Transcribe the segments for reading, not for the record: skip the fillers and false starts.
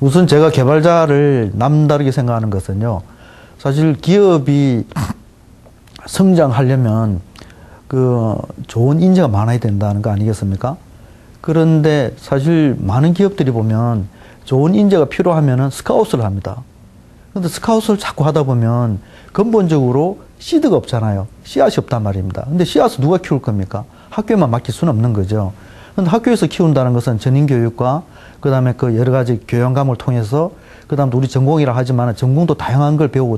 우선 제가 개발자를 남다르게 생각하는 것은요. 사실 기업이 성장하려면 그 좋은 인재가 많아야 된다는 거 아니겠습니까? 그런데 사실 많은 기업들이 보면 좋은 인재가 필요하면은 스카웃을 합니다. 그런데 스카웃을 자꾸 하다 보면 근본적으로 시드가 없잖아요. 씨앗이 없단 말입니다. 근데 씨앗을 누가 키울 겁니까? 학교에만 맡길 수는 없는 거죠. 그런데 학교에서 키운다는 것은 전인교육과 그 다음에 그 여러 가지 교양감을 통해서 그 다음에 우리 전공이라 하지만 전공도 다양한 걸 배우고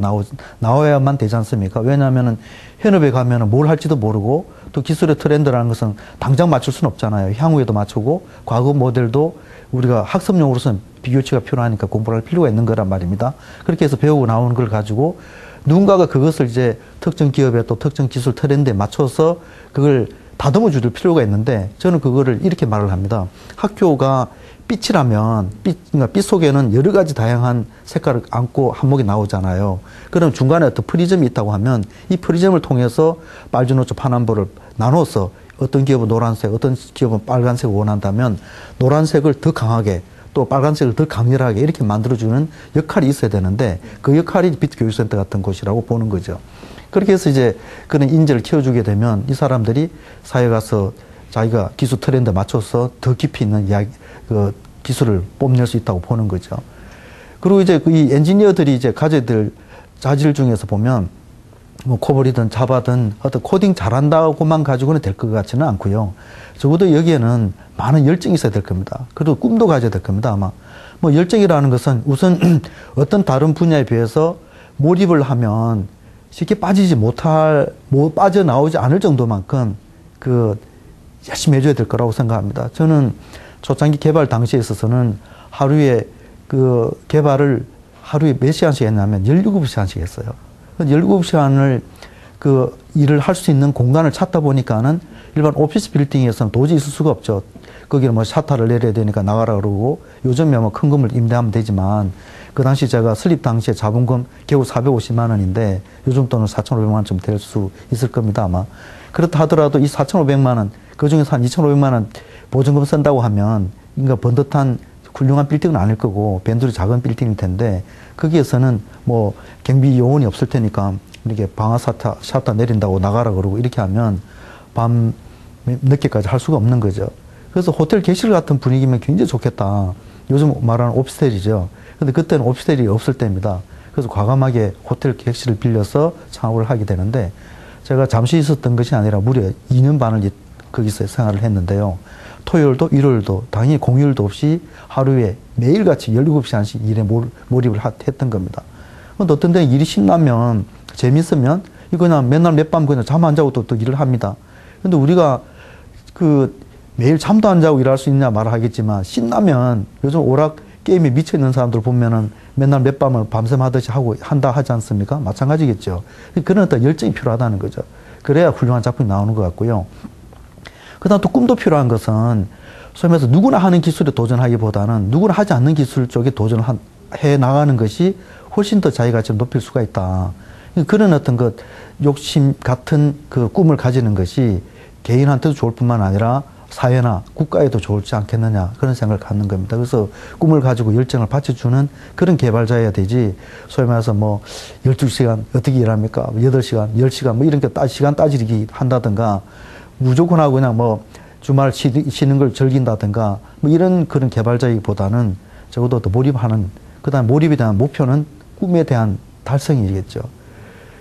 나와야만 되지 않습니까? 왜냐하면은 현업에 가면은 뭘 할지도 모르고 또 기술의 트렌드라는 것은 당장 맞출 수는 없잖아요. 향후에도 맞추고 과거 모델도 우리가 학습용으로서는 비교치가 필요하니까 공부를 할 필요가 있는 거란 말입니다. 그렇게 해서 배우고 나오는 걸 가지고 누군가가 그것을 이제 특정 기업에 또 특정 기술 트렌드에 맞춰서 그걸 다듬어 줄 필요가 있는데 저는 그거를 이렇게 말을 합니다. 학교가 빛이라면 그러니까 빛 속에는 여러 가지 다양한 색깔을 안고 한목이 나오잖아요. 그럼 중간에 어떤 프리즘이 있다고 하면 이 프리즘을 통해서 빨주노초 파남보를 나눠서 어떤 기업은 노란색, 어떤 기업은 빨간색을 원한다면 노란색을 더 강하게 또 빨간색을 더 강렬하게 이렇게 만들어주는 역할이 있어야 되는데 그 역할이 빛교육센터 같은 곳이라고 보는 거죠. 그렇게 해서 이제 그런 인재를 키워주게 되면 이 사람들이 사회에 가서 자기가 기술 트렌드에 맞춰서 더 깊이 있는 그 기술을 뽐낼 수 있다고 보는 거죠. 그리고 이제 이 엔지니어들이 이제 가져야 될 자질 중에서 보면 뭐 코볼이든 자바든 어떤 코딩 잘한다고만 가지고는 될 것 같지는 않고요. 적어도 여기에는 많은 열정이 있어야 될 겁니다. 그리고 꿈도 가져야 될 겁니다. 아마 뭐 열정이라는 것은 우선 어떤 다른 분야에 비해서 몰입을 하면 쉽게 빠져나오지 않을 정도만큼 열심히 해줘야 될 거라고 생각합니다. 저는 초창기 개발 당시에 있어서는 하루에 그 개발을 하루에 몇 시간씩 했냐면 17시간씩 했어요. 17시간을 그 일을 할 수 있는 공간을 찾다 보니까는 일반 오피스 빌딩에서는 도저히 있을 수가 없죠. 거기는 뭐 샤타를 내려야 되니까 나가라 그러고 요즘에 뭐 큰 건물 임대하면 되지만 그 당시 제가 설립 당시에 자본금 겨우 450만 원인데 요즘 돈은 4,500만 원쯤 될 수 있을 겁니다, 아마. 그렇다 하더라도 이 4,500만 원, 그 중에서 한 2,500만 원 보증금 쓴다고 하면 그러니까 번듯한 훌륭한 빌딩은 아닐 거고 밴드로 작은 빌딩일 텐데 거기에서는 뭐 경비 요원이 없을 테니까 이렇게 방아 샤터 내린다고 나가라 그러고 이렇게 하면 밤 늦게까지 할 수가 없는 거죠. 그래서 호텔 객실 같은 분위기면 굉장히 좋겠다. 요즘 말하는 오피스텔이죠. 근데 그때는 오피스텔이 없을 때입니다. 그래서 과감하게 호텔 객실을 빌려서 창업을 하게 되는데 제가 잠시 있었던 것이 아니라 무려 2년 반을 거기서 생활을 했는데요. 토요일도 일요일도 당연히 공휴일도 없이 하루에 매일같이 17시간씩 일에 몰입을 했던 겁니다. 근데 어떤 데는 일이 신나면 재밌으면 이거 그냥 맨날 몇 밤 그냥 잠 안 자고 또 일을 합니다. 근데 우리가 매일 잠도 안 자고 일할 수 있냐 말을 하겠지만 신나면 요즘 오락 게임에 미쳐 있는 사람들 보면은 맨날 몇 밤을 밤샘 하듯이 한다 하지 않습니까? 마찬가지겠죠. 그런 어떤 열정이 필요하다는 거죠. 그래야 훌륭한 작품이 나오는 것 같고요. 그 다음 또 꿈도 필요한 것은 소위 말해서 누구나 하는 기술에 도전하기보다는 누구나 하지 않는 기술 쪽에 도전을 해 나가는 것이 훨씬 더 자기 가치를 높일 수가 있다. 그런 어떤 욕심 같은 그 꿈을 가지는 것이 개인한테도 좋을 뿐만 아니라 사회나 국가에도 좋을지 않겠느냐 그런 생각을 갖는 겁니다. 그래서 꿈을 가지고 열정을 받쳐주는 그런 개발자여야 되지 소위 말해서 뭐 12시간 어떻게 일합니까? 8시간, 10시간 뭐 이런 시간 따지기 한다든가 무조건 하고 그냥 뭐 주말 쉬는 걸 즐긴다든가 뭐 이런 그런 개발자이기보다는 적어도 더 몰입하는 그다음 몰입에 대한 목표는 꿈에 대한 달성이겠죠.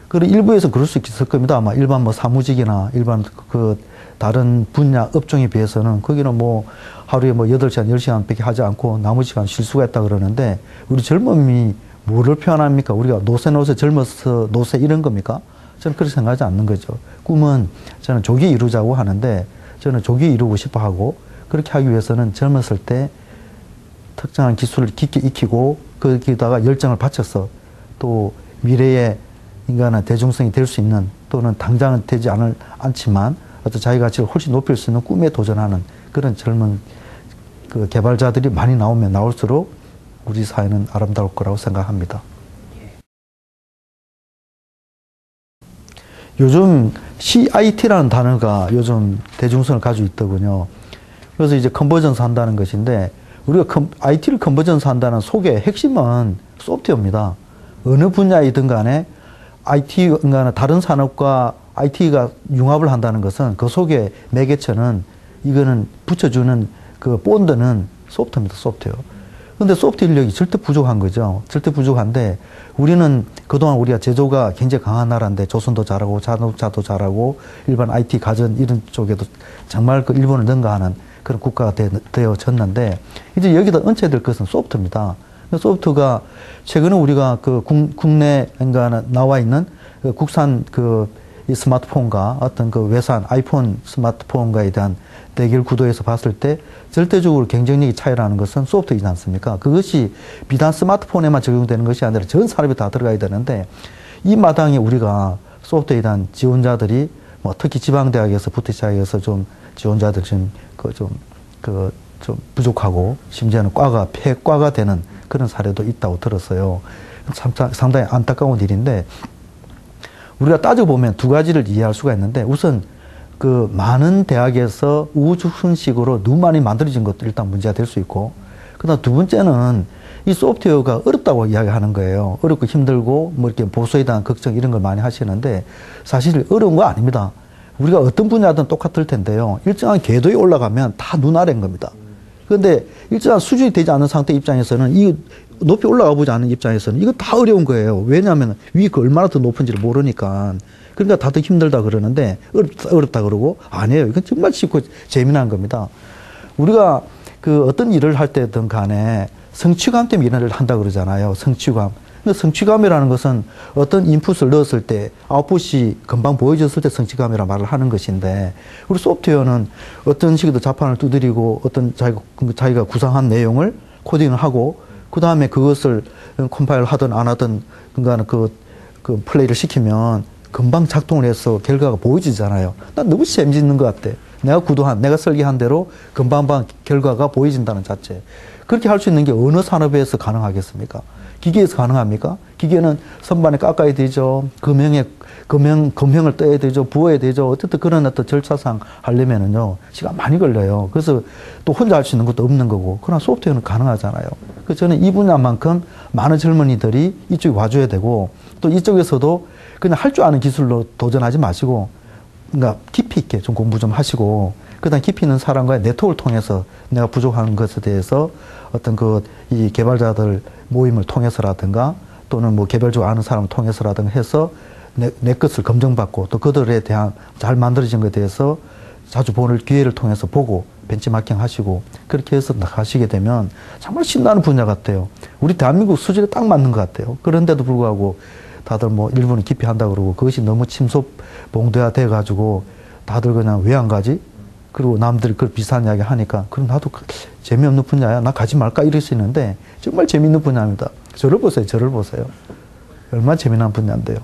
그리고 일부에서 그럴 수 있을 겁니다. 아마 일반 뭐 사무직이나 일반 다른 분야 업종에 비해서는 거기는 뭐 하루에 뭐 8시간, 10시간밖에 하지 않고 나머지 시간 쉴 수가 있다 그러는데 우리 젊음이 뭐를 표현합니까? 우리가 노세 젊어서 노세 이런 겁니까? 저는 그렇게 생각하지 않는 거죠. 꿈은 저는 조기 이루자고 하는데 저는 조기 이루고 싶어 하고 그렇게 하기 위해서는 젊었을 때 특정한 기술을 깊게 익히고 거기다가 열정을 바쳐서 또 미래의 인간의 대중성이 될 수 있는 또는 당장은 되지 않지만 어떤 자기 가치를 훨씬 높일 수 있는 꿈에 도전하는 그런 젊은 개발자들이 많이 나오면 나올수록 우리 사회는 아름다울 거라고 생각합니다. 요즘 CIT라는 단어가 요즘 대중성을 가지고 있더군요. 그래서 이제 컨버전스 한다는 것인데 우리가 IT를 컨버전스 한다는 속의 핵심은 소프트웨어입니다. 어느 분야이든 간에 IT가 다른 산업과 IT가 융합을 한다는 것은 그 속에 매개체는 이거는 붙여주는 그 본드는 소프트입니다. 소프트웨어. 근데 소프트 인력이 절대 부족한 거죠. 절대 부족한데 우리는 그동안 우리가 제조가 굉장히 강한 나라인데 조선도 잘하고 자동차도 잘하고 일반 IT 가전 이런 쪽에도 정말 그 일본을 능가하는 그런 국가가 되어졌는데 이제 여기다 얹혀야 될 것은 소프트입니다. 소프트가 최근에 우리가 그 국내에 나와 있는 그 국산 이 스마트폰과 어떤 그 외산 아이폰 스마트폰과에 대한 대결 구도에서 봤을 때 절대적으로 경쟁력이 차이라는 것은 소프트이지 않습니까? 그것이 비단 스마트폰에만 적용되는 것이 아니라 전 산업에 다 들어가야 되는데 이 마당에 우리가 소프트에 대한 지원자들이 뭐 특히 지방대학에서부터 시작해서 좀 지원자들 좀 부족하고 심지어는 폐과가 되는 그런 사례도 있다고 들었어요. 상당히 안타까운 일인데 우리가 따져보면 두 가지를 이해할 수가 있는데 우선 그 많은 대학에서 우후죽순식으로 너무 많이 만들어진 것도 일단 문제가 될 수 있고 그다음 두 번째는 이 소프트웨어가 어렵다고 이야기하는 거예요. 어렵고 힘들고 뭐 이렇게 보수에 대한 걱정 이런 걸 많이 하시는데 사실 어려운 거 아닙니다. 우리가 어떤 분야든 똑같을 텐데요. 일정한 궤도에 올라가면 다 눈아래인 겁니다. 그런데 일정한 수준이 되지 않은 상태 입장에서는 이 높이 올라가 보지 않은 입장에서는 이거 다 어려운 거예요. 왜냐하면 위가 얼마나 더 높은지를 모르니까. 그러니까 다들 힘들다 그러는데 어렵다 그러고 아니에요. 이건 정말 쉽고 재미난 겁니다. 우리가 그 어떤 일을 할 때든 간에 성취감 때문에 일을 한다 그러잖아요. 성취감. 근데 성취감이라는 것은 어떤 인풋을 넣었을 때 아웃풋이 금방 보여졌을 때 성취감이라 말을 하는 것인데 우리 소프트웨어는 어떤 식으로 자판을 두드리고 어떤 자기가 구상한 내용을 코딩을 하고 그 다음에 그것을 컴파일 하든 안 하든 그러니까 그 플레이를 시키면 금방 작동을 해서 결과가 보여지잖아요. 난 너무 재밌는 것 같아. 내가 설계한 대로 금방 결과가 보여진다는 자체. 그렇게 할 수 있는 게 어느 산업에서 가능하겠습니까? 기계에서 가능합니까? 기계는 선반에 깎아야 되죠. 금형을 떠야 되죠. 부어야 되죠. 어쨌든 그런 어떤 절차상 하려면은요, 시간 많이 걸려요. 그래서 또 혼자 할 수 있는 것도 없는 거고. 그러나 소프트웨어는 가능하잖아요. 그래서 저는 이 분야만큼 많은 젊은이들이 이쪽에 와줘야 되고, 또 이쪽에서도 그냥 할 줄 아는 기술로 도전하지 마시고, 그러니까 깊이 있게 좀 공부 좀 하시고, 그 다음 깊이 있는 사람과의 네트워크를 통해서 내가 부족한 것에 대해서 어떤 이 개발자들 모임을 통해서라든가 또는 뭐 개별적으로 아는 사람을 통해서라든가 해서 내 것을 검증받고 또 그들에 대한 잘 만들어진 것에 대해서 자주 보는 기회를 통해서 보고 벤치마킹 하시고 그렇게 해서 나가시게 되면 정말 신나는 분야 같아요. 우리 대한민국 수준에 딱 맞는 것 같아요. 그런데도 불구하고 다들 뭐 일본은 깊이 한다 그러고 그것이 너무 침소봉대화 돼가지고 다들 그냥 왜 안 가지? 그리고 남들이 그 비슷한 이야기 하니까 그럼 나도 재미없는 분야야. 나 가지 말까 이럴 수 있는데 정말 재미있는 분야입니다. 저를 보세요. 얼마나 재미난 분야인데요.